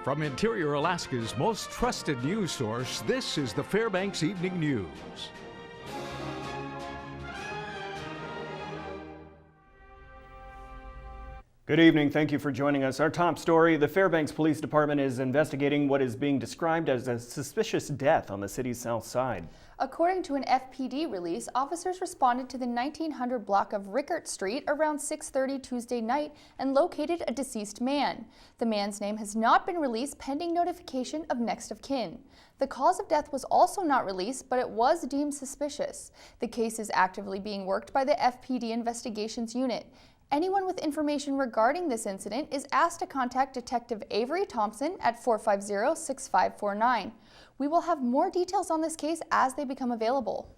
From Interior Alaska's most trusted news source, this is the Fbx Evening News. Good evening. Thank you for joining us. Our top story, the Fairbanks Police Department is investigating what is being described as a suspicious death on the city's south side. According to an FPD release, officers responded to the 1900 block of Rickert Street around 6:30 Tuesday night and located a deceased man. The man's name has not been released pending notification of next of kin. The cause of death was also not released, but it was deemed suspicious. The case is actively being worked by the FPD Investigations Unit. Anyone with information regarding this incident is asked to contact Detective Avery Thompson at 450-6549. We will have more details on this case as they become available.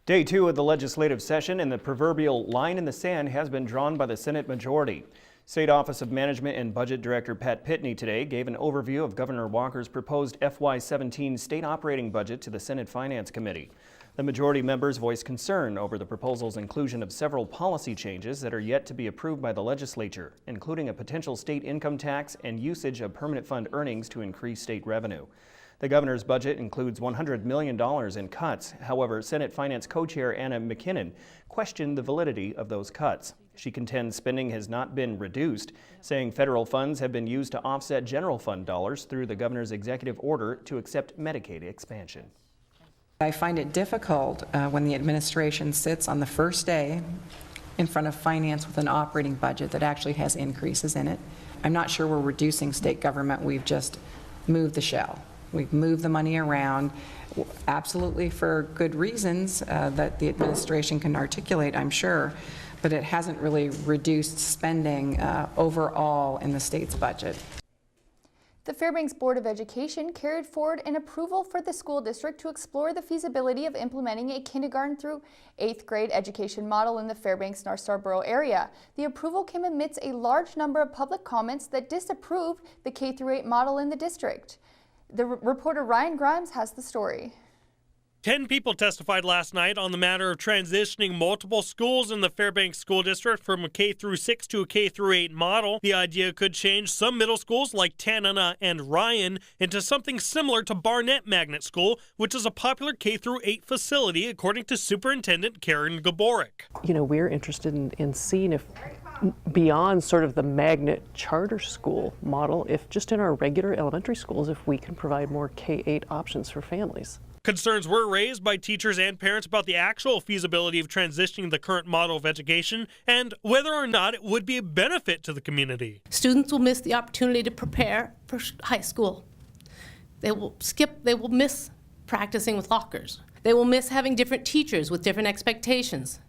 Day 2 of the legislative session and the proverbial line in the sand has been drawn by the Senate majority. State Office of Management and Budget Director Pat Pitney today gave an overview of Governor Walker's proposed FY17 state operating budget to the Senate Finance Committee. The majority members voiced concern over the proposal's inclusion of several policy changes that are yet to be approved by the legislature, including a potential state income tax and usage of permanent fund earnings to increase state revenue. The governor's budget includes $100 million in cuts. However, Senate Finance Co-Chair Anna McKinnon questioned the validity of those cuts. She contends spending has not been reduced, saying federal funds have been used to offset general fund dollars through the governor's executive order to accept Medicaid expansion. I find it difficult when the administration sits on the first day in front of finance with an operating budget that actually has increases in it. I'm not sure we're reducing state government. We've just moved the shell. We've moved the money around, absolutely for good reasons that the administration can articulate, I'm sure, but it hasn't really reduced spending overall in the state's budget. The Fairbanks Board of Education carried forward an approval for the school district to explore the feasibility of implementing a kindergarten through 8th grade education model in the Fairbanks-North Starborough area. The approval came amidst a large number of public comments that disapproved the K-8 model in the district. The reporter Ryan Grimes has the story. 10 people testified last night on the matter of transitioning multiple schools in the Fairbanks School District from a K-6 to a K-8 model. The idea could change some middle schools like Tanana and Ryan into something similar to Barnett Magnet School, which is a popular K-8 facility, according to Superintendent Karen Gaborik. You know, we're interested in seeing if beyond sort of the magnet charter school model, if just in our regular elementary schools, if we can provide more K-8 options for families. Concerns were raised by teachers and parents about the actual feasibility of transitioning the current model of education and whether or not it would be a benefit to the community. Students will miss the opportunity to prepare for high school. They will miss practicing with lockers. They will miss having different teachers with different expectations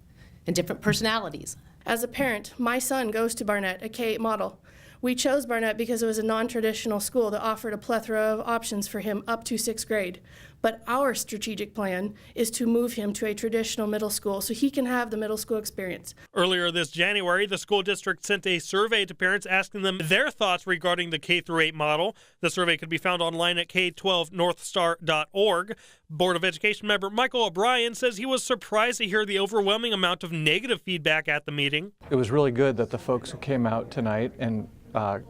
and different personalities. As a parent, my son goes to Barnett, a K-8 model. We chose Barnett because it was a non-traditional school that offered a plethora of options for him up to 6th grade. But our strategic plan is to move him to a traditional middle school so he can have the middle school experience. Earlier this January, the school district sent a survey to parents asking them their thoughts regarding the K-8 model. The survey can be found online at k12northstar.org. Board of Education member Michael O'Brien says he was surprised to hear the overwhelming amount of negative feedback at the meeting. It was really good that the folks who came out tonight and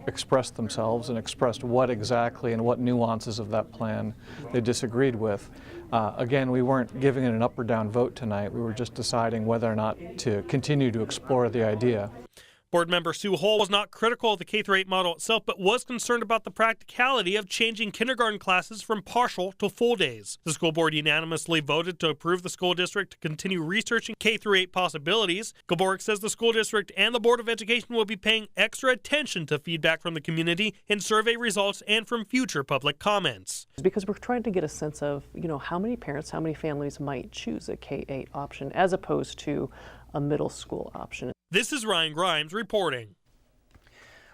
expressed themselves and expressed what exactly and what nuances of that plan they disagreed with. Again, we weren't giving it an up or down vote tonight. We were just deciding whether or not to continue to explore the idea. Board member Sue Hull was not critical of the K-8 model itself, but was concerned about the practicality of changing kindergarten classes from partial to full days. The school board unanimously voted to approve the school district to continue researching K-8 possibilities. Gaborik says the school district and the Board of Education will be paying extra attention to feedback from the community in survey results and from future public comments. Because we're trying to get a sense of, you know, how many parents, how many families might choose a K-8 option as opposed to a middle school option. This is Ryan Grimes reporting.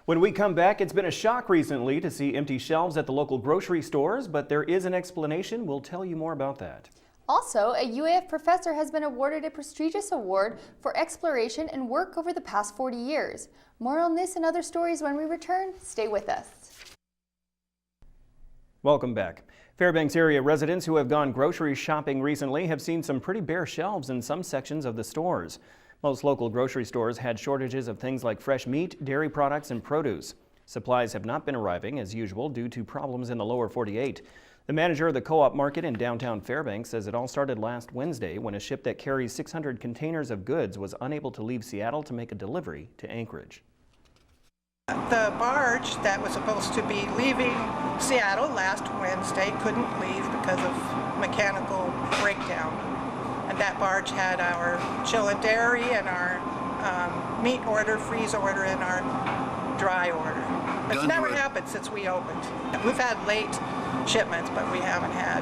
When we come back, it's been a shock recently to see empty shelves at the local grocery stores, but there is an explanation. We'll tell you more about that. Also, a UAF professor has been awarded a prestigious award for exploration and work over the past 40 years. More on this and other stories when we return. Stay with us. Welcome back. Fairbanks area residents who have gone grocery shopping recently have seen some pretty bare shelves in some sections of the stores. Most local grocery stores had shortages of things like fresh meat, dairy products, and produce. Supplies have not been arriving as usual due to problems in the lower 48. The manager of the co-op market in downtown Fairbanks says it all started last Wednesday when a ship that carries 600 containers of goods was unable to leave Seattle to make a delivery to Anchorage. The barge that was supposed to be leaving Seattle last Wednesday couldn't leave because of mechanical breakdown. And that barge had our chill and dairy and our meat order, freeze order, and our dry order. It's never happened since we opened. We've had late shipments, but we haven't had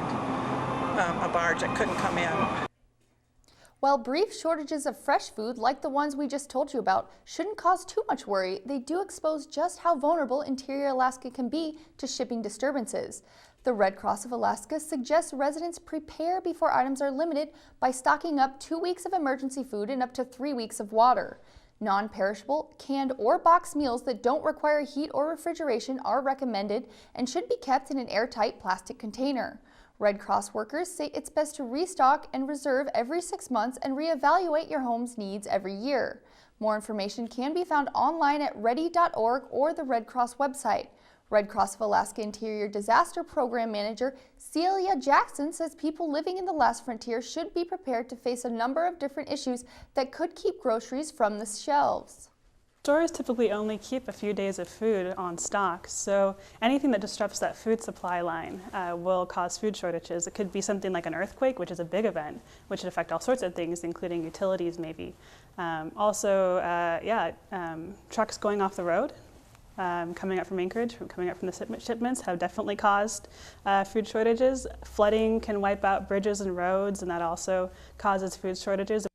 a barge that couldn't come in. While brief shortages of fresh food, like the ones we just told you about, shouldn't cause too much worry, they do expose just how vulnerable interior Alaska can be to shipping disturbances. The Red Cross of Alaska suggests residents prepare before items are limited by stocking up 2 weeks of emergency food and up to 3 weeks of water. Non-perishable, canned, or boxed meals that don't require heat or refrigeration are recommended and should be kept in an airtight plastic container. Red Cross workers say it's best to restock and reserve every 6 months and reevaluate your home's needs every year. More information can be found online at ready.org or the Red Cross website. Red Cross of Alaska Interior Disaster Program Manager Celia Jackson says people living in the last frontier should be prepared to face a number of different issues that could keep groceries from the shelves. Stores typically only keep a few days of food on stock, so anything that disrupts that food supply line will cause food shortages. It could be something like an earthquake, which is a big event, which would affect all sorts of things, including utilities maybe. Trucks going off the road, coming up from Anchorage, coming up from the shipments have definitely caused food shortages. Flooding can wipe out bridges and roads, and that also causes food shortages.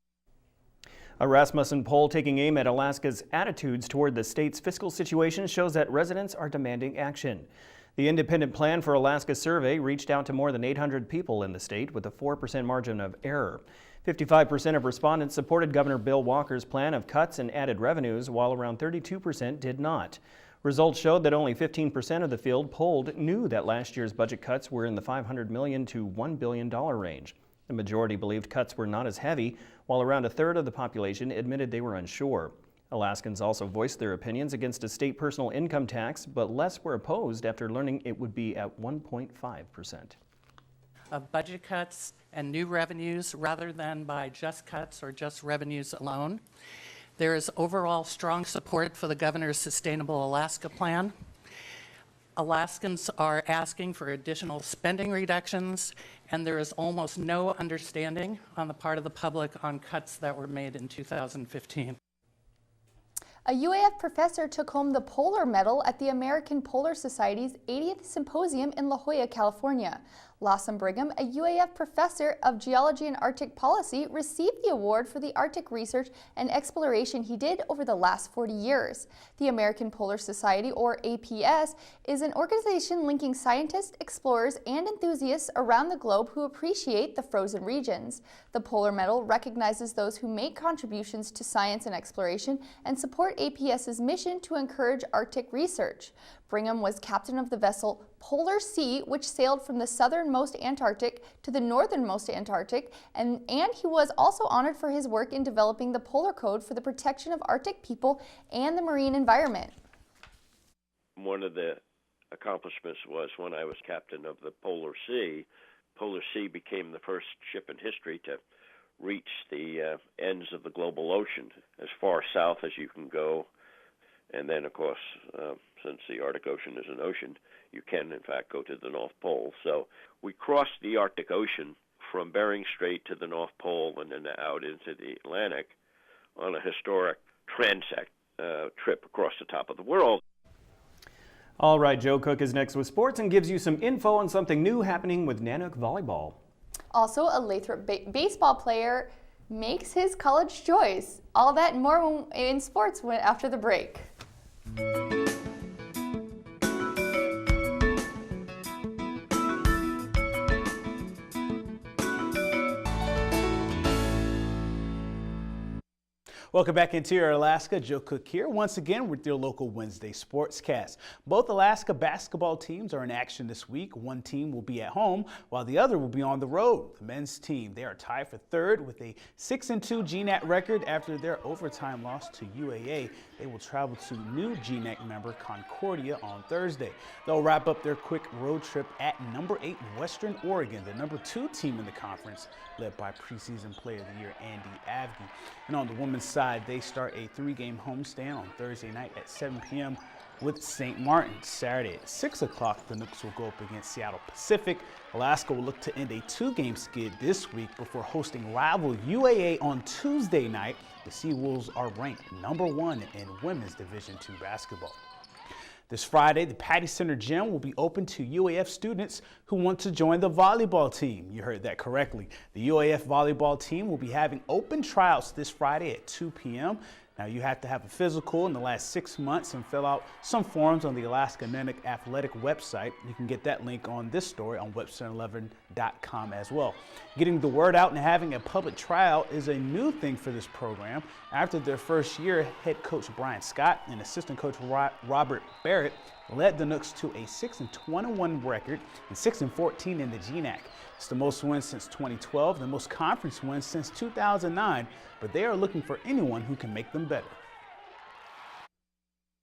A Rasmussen poll taking aim at Alaska's attitudes toward the state's fiscal situation shows that residents are demanding action. The Independent Plan for Alaska survey reached out to more than 800 people in the state with a 4% margin of error. 55% of respondents supported Governor Bill Walker's plan of cuts and added revenues, while around 32% did not. Results showed that only 15% of the field polled knew that last year's budget cuts were in the $500 million to $1 billion range. The majority believed cuts were not as heavy, while around a third of the population admitted they were unsure. Alaskans also voiced their opinions against a state personal income tax, but less were opposed after learning it would be at 1.5%. Of budget cuts and new revenues rather than by just cuts or just revenues alone. There is overall strong support for the governor's Sustainable Alaska Plan. Alaskans are asking for additional spending reductions, and there is almost no understanding on the part of the public on cuts that were made in 2015. A UAF professor took home the Polar Medal at the American Polar Society's 80th Symposium in La Jolla, California. Lawson Brigham, a UAF professor of geology and Arctic policy, received the award for the Arctic research and exploration he did over the last 40 years. The American Polar Society, or APS, is an organization linking scientists, explorers, and enthusiasts around the globe who appreciate the frozen regions. The Polar Medal recognizes those who make contributions to science and exploration and support APS's mission to encourage Arctic research. Brigham was captain of the vessel Polar Sea, which sailed from the southernmost Antarctic to the northernmost Antarctic, and he was also honored for his work in developing the Polar Code for the protection of Arctic people and the marine environment. One of the accomplishments was when I was captain of the Polar Sea. Polar Sea became the first ship in history to reach the ends of the global ocean, as far south as you can go. And then, of course, since the Arctic Ocean is an ocean, you can, in fact, go to the North Pole. So we crossed the Arctic Ocean from Bering Strait to the North Pole and then out into the Atlantic on a historic transect trip across the top of the world. All right, Joe Cook is next with sports and gives you some info on something new happening with Nanook volleyball. Also, a Lathrop baseball player makes his college choice. All that and more in sports after the break. Welcome back Interior Alaska. Joe Cook here once again with your local Wednesday Sportscast. Both Alaska basketball teams are in action this week. One team will be at home while the other will be on the road. The men's team, they are tied for third with a 6-2 GNAT record after their overtime loss to UAA. They will travel to new GNAT member Concordia on Thursday. They'll wrap up their quick road trip at number 8 Western Oregon, the number 2 team in the conference, led by preseason player of the year Andy Avgi. And on the women's side, they start a 3-game homestand on Thursday night at 7 p.m. with St. Martin. Saturday at 6 o'clock, the Nooks will go up against Seattle Pacific. Alaska will look to end a 2-game skid this week before hosting rival UAA on Tuesday night. The Seawolves are ranked number 1 in women's Division II basketball. This Friday, the Patty Center Gym will be open to UAF students who want to join the volleyball team. You heard that correctly. The UAF volleyball team will be having open tryouts this Friday at 2 p.m. Now, you have to have a physical in the last 6 months and fill out some forms on the Alaska Nenic Athletic website. You can get that link on this story on Webster11.com as well. Getting the word out and having a public tryout is a new thing for this program. After their first year, head coach Brian Scott and assistant coach Robert Barrett led the Nooks to a 6-21 record and 6-14 in the GNAC. It's the most wins since 2012, the most conference wins since 2009, but they are looking for anyone who can make them better.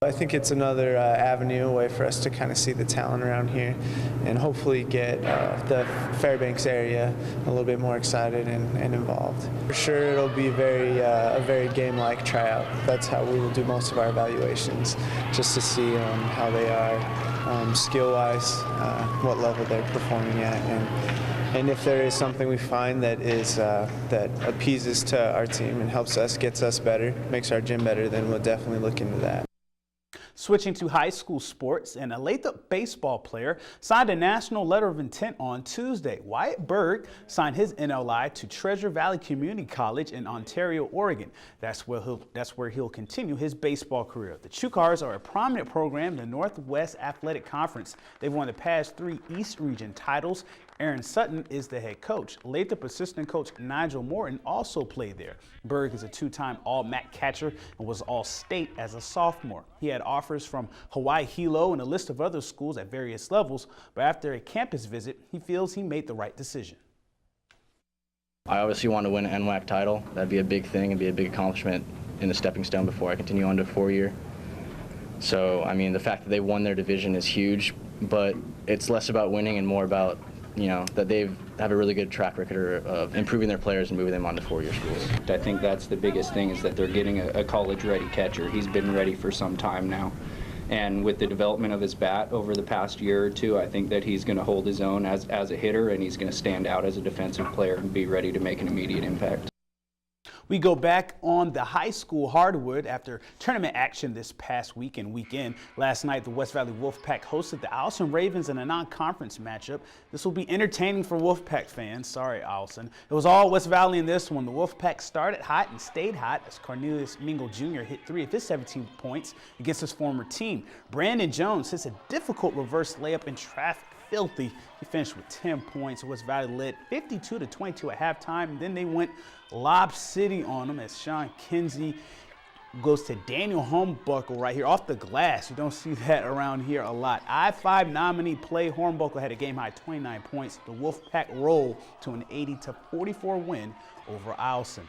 I think it's another avenue, a way for us to kind of see the talent around here and hopefully get the Fairbanks area a little bit more excited and involved. For sure it'll be a very game-like tryout. That's how we will do most of our evaluations, just to see how they are skill-wise, what level they're performing at, and if there is something we find that is that appeases to our team and helps us, gets us better, makes our gym better, then we'll definitely look into that. Switching to high school sports, and a Lathrop baseball player signed a national letter of intent on Tuesday. Wyatt Berg signed his NLI to Treasure Valley Community College in Ontario, Oregon. That's where he'll continue his baseball career. The Chukars are a prominent program in the Northwest Athletic Conference. They've won the past 3 East Region titles. Aaron Sutton is the head coach. Lathrop assistant coach Nigel Morton also played there. Berg is a 2-time All-MAC catcher and was All-State as a sophomore. He had offers from Hawaii Hilo and a list of other schools at various levels, but after a campus visit, he feels he made the right decision. I obviously want to win an NWAC title. That'd be a big thing and be a big accomplishment in the stepping stone before I continue on to 4-year. So, I mean, the fact that they won their division is huge, but it's less about winning and more about that they have a really good track record of improving their players and moving them on to 4-year schools. I think that's the biggest thing, is that they're getting a college-ready catcher. He's been ready for some time now. And with the development of his bat over the past year or 2, I think that he's going to hold his own as a hitter, and he's going to stand out as a defensive player and be ready to make an immediate impact. We go back on the high school hardwood after tournament action this past week and weekend. Last night, the West Valley Wolfpack hosted the Owlson Ravens in a non-conference matchup. This will be entertaining for Wolfpack fans. Sorry, Owlson. It was all West Valley in this one. The Wolfpack started hot and stayed hot as Cornelius Mingle Jr. hit 3 of his 17 points against his former team. Brandon Jones hits a difficult reverse layup in traffic. Filthy. He finished with 10 points. West Valley led 52-22 at halftime, and then they went Lob City on them as Sean Kinsey goes to Daniel Hornbuckle right here off the glass. You don't see that around here a lot. I-5 nominee play. Hornbuckle had a game-high 29 points. The Wolfpack rolled to an 80-44 win over Owlson.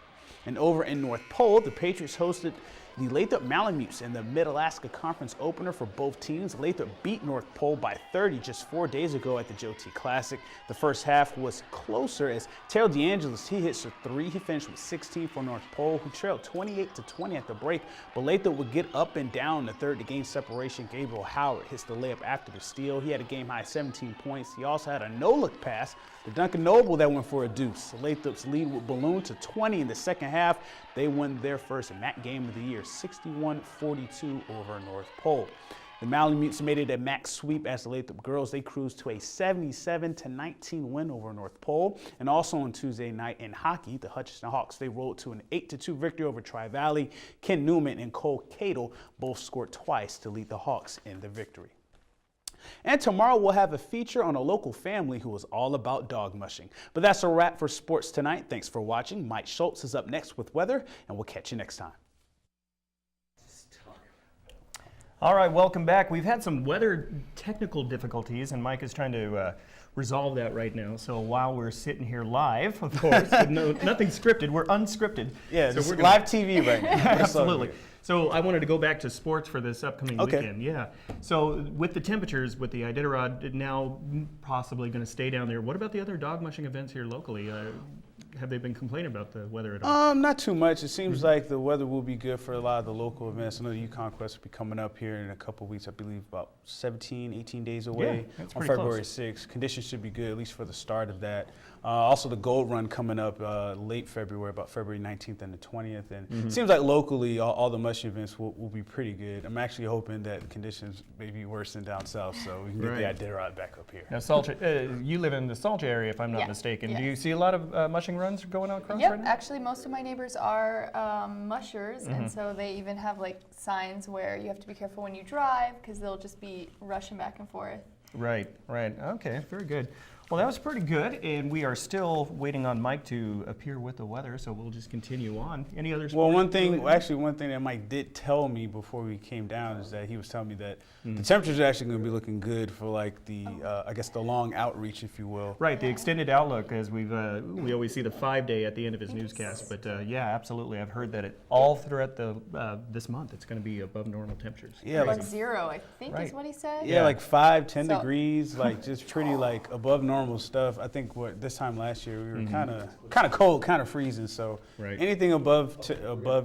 And over in North Pole, the Patriots hosted the Lathrop Malamutes in the Mid-Alaska Conference opener for both teams. Lathrop beat North Pole by 30 just 4 days ago at the Joe T. Classic. The first half was closer as Terrell DeAngelis, he hits a 3. He finished with 16 for North Pole, who trailed 28-20 at the break. But Lathrop would get up and down in the third to gain separation. Gabriel Howard hits the layup after the steal. He had a game-high 17 points. He also had a no-look pass to Duncan Noble that went for a deuce. Lathrop's lead would balloon to 20 in the second half. They won their first MAC game of the year, 61-42 over North Pole. The Malamutes made it a MAC sweep as the Lathrop girls. They cruised to a 77-19 win over North Pole. And also on Tuesday night in hockey, the Hutchinson Hawks, they rolled to an 8-2 victory over Tri-Valley. Ken Newman and Cole Cadle both scored twice to lead the Hawks in the victory. And tomorrow we'll have a feature on a local family who is all about dog mushing. But that's a wrap for sports tonight. Thanks for watching. Mike Schultz is up next with weather, and we'll catch you next time. All right, welcome back. We've had some weather technical difficulties, and Mike is trying to resolve that right now. So while we're sitting here live, of course, with nothing scripted, we're unscripted. Yeah, so we're live TV right now. Absolutely. So I wanted to go back to sports for this upcoming weekend. Yeah. So with the temperatures, with the Iditarod now possibly going to stay down there, what about the other dog mushing events here locally? Have they been complaining about the weather at all? Not too much. It seems like the weather will be good for a lot of the local events. I know the Yukon Quest will be coming up here in a couple of weeks, I believe about 17, 18 days away on February 6th. Conditions should be good, at least for the start of that. Also the Gold Run coming up late February, about February 19th and the 20th. And it seems like locally all the mushing events will be pretty good. I'm actually hoping that the conditions may be worse than down south so we can get the Iditarod back up here. Now, you live in the Salch area, if I'm not mistaken. Yes. Do you see a lot of mushing runs going on across Yep, right now? actually most of my neighbors are mushers, and so they even have like signs where you have to be careful when you drive because they'll just be rushing back and forth. Right. Okay, very good. Well, that was pretty good, and we are still waiting on Mike to appear with the weather, so we'll just continue on. Any other sports? Well, one thing that Mike did tell me before we came down is that he was telling me that the temperatures are actually going to be looking good for like the, I guess the long outreach, if you will. Right, the extended outlook, as we always see the 5-day at the end of his newscast. But yeah, absolutely, I've heard that all throughout this month it's going to be above normal temperatures. Yeah, like 0, I think is what he said. Yeah, like 5, 10 degrees, like just pretty like above normal stuff. I think this time last year we were kind of cold, kind of freezing. So anything above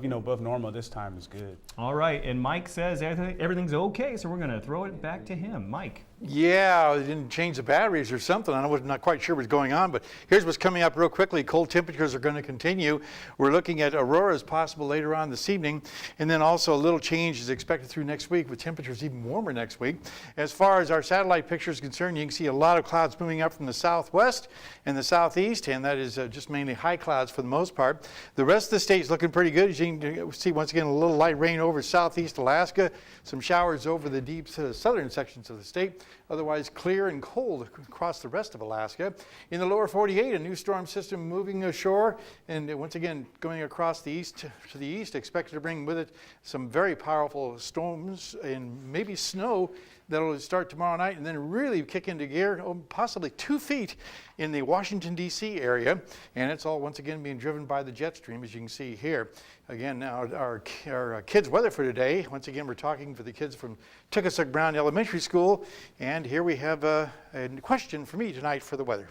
normal this time is good. All right, and Mike says everything's okay, so we're going to throw it back to him. Mike. Yeah, they didn't change the batteries or something. I was not quite sure what's going on, but here's what's coming up real quickly. Cold temperatures are going to continue. We're looking at auroras possible later on this evening, and then also a little change is expected through next week with temperatures even warmer next week. As far as our satellite picture is concerned, you can see a lot of clouds moving up from the southwest and the southeast, and that is just mainly high clouds for the most part. The rest of the state is looking pretty good. As you can see, once again, a little light rain over southeast Alaska, some showers over the deep southern sections of the state. Otherwise clear and cold across the rest of Alaska. In the lower 48, a new storm system moving ashore and once again going across the east to the east, expected to bring with it some very powerful storms and maybe snow that'll start tomorrow night and then really kick into gear, possibly 2 feet in the Washington, D.C. area. And it's all once again being driven by the jet stream, as you can see here. Again, now our kids' weather for today. Once again, we're talking for the kids from Tuckasuk Brown Elementary School. And here we have a question for me tonight for the weather.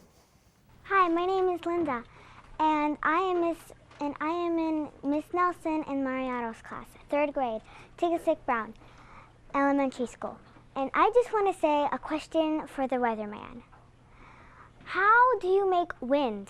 Hi, my name is Linda, and I am in Miss Nelson and Mariato's class, 3rd grade, Tuckasuk Brown Elementary School. And I just want to say a question for the weatherman. How do you make wind?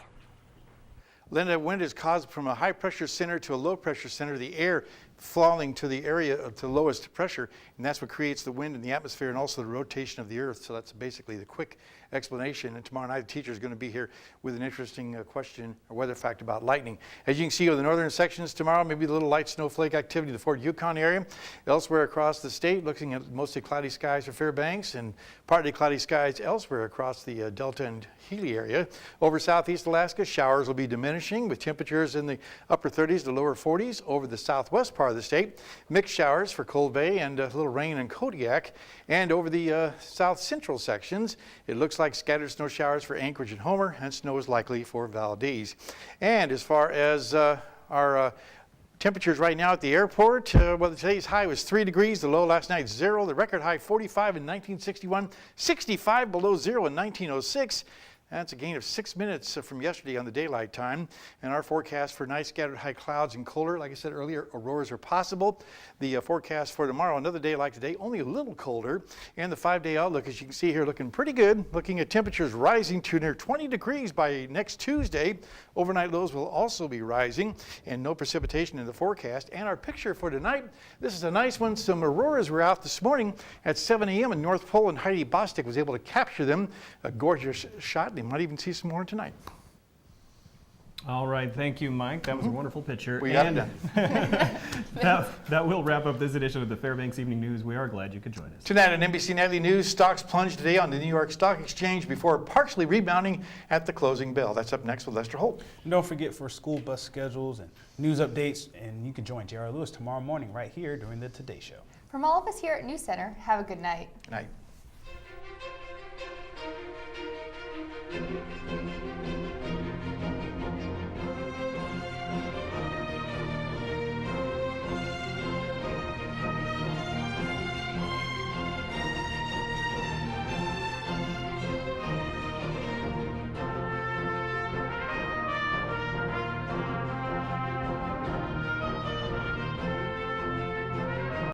Linda, wind is caused from a high pressure center to a low pressure center, the air falling to the area of the lowest pressure, and that's what creates the wind in the atmosphere and also the rotation of the earth. So that's basically the quick explanation. And tomorrow night the teacher is going to be here with an interesting question or weather fact about lightning. As you can see with the northern sections tomorrow, maybe a little light snowflake activity in the Fort Yukon area. Elsewhere across the state, looking at mostly cloudy skies for Fairbanks and partly cloudy skies elsewhere across the Delta and Healy area. Over southeast Alaska, showers will be diminishing with temperatures in the upper 30s to lower 40s. Over the southwest part of the state, mixed showers for Cold Bay and a little rain in Kodiak. And over the south central sections, it looks like scattered snow showers for Anchorage and Homer, and snow is likely for Valdez. And as far as our temperatures right now at the airport, well, today's high was 3 degrees, the low last night 0, the record high 45 in 1961, 65 below 0 in 1906. That's a gain of 6 minutes from yesterday on the daylight time. And our forecast for night scattered high clouds and colder. Like I said earlier, auroras are possible. The forecast for tomorrow, another day like today, only a little colder. And the 5-day outlook, as you can see here, looking pretty good. Looking at temperatures rising to near 20 degrees by next Tuesday. Overnight lows will also be rising and no precipitation in the forecast. And our picture for tonight, this is a nice one. Some auroras were out this morning at 7 a.m. in North Pole, and Heidi Bostic was able to capture them. A gorgeous shot. They might even see some more tonight. All right, thank you, Mike. That was a wonderful picture. We got it done. that will wrap up this edition of the Fairbanks Evening News. We are glad you could join us. Tonight on NBC Nightly News, stocks plunged today on the New York Stock Exchange before partially rebounding at the closing bell. That's up next with Lester Holt. And don't forget for school bus schedules and news updates, and you can join J.R. Lewis tomorrow morning right here during the Today Show. From all of us here at News Center, have a good night. Good night.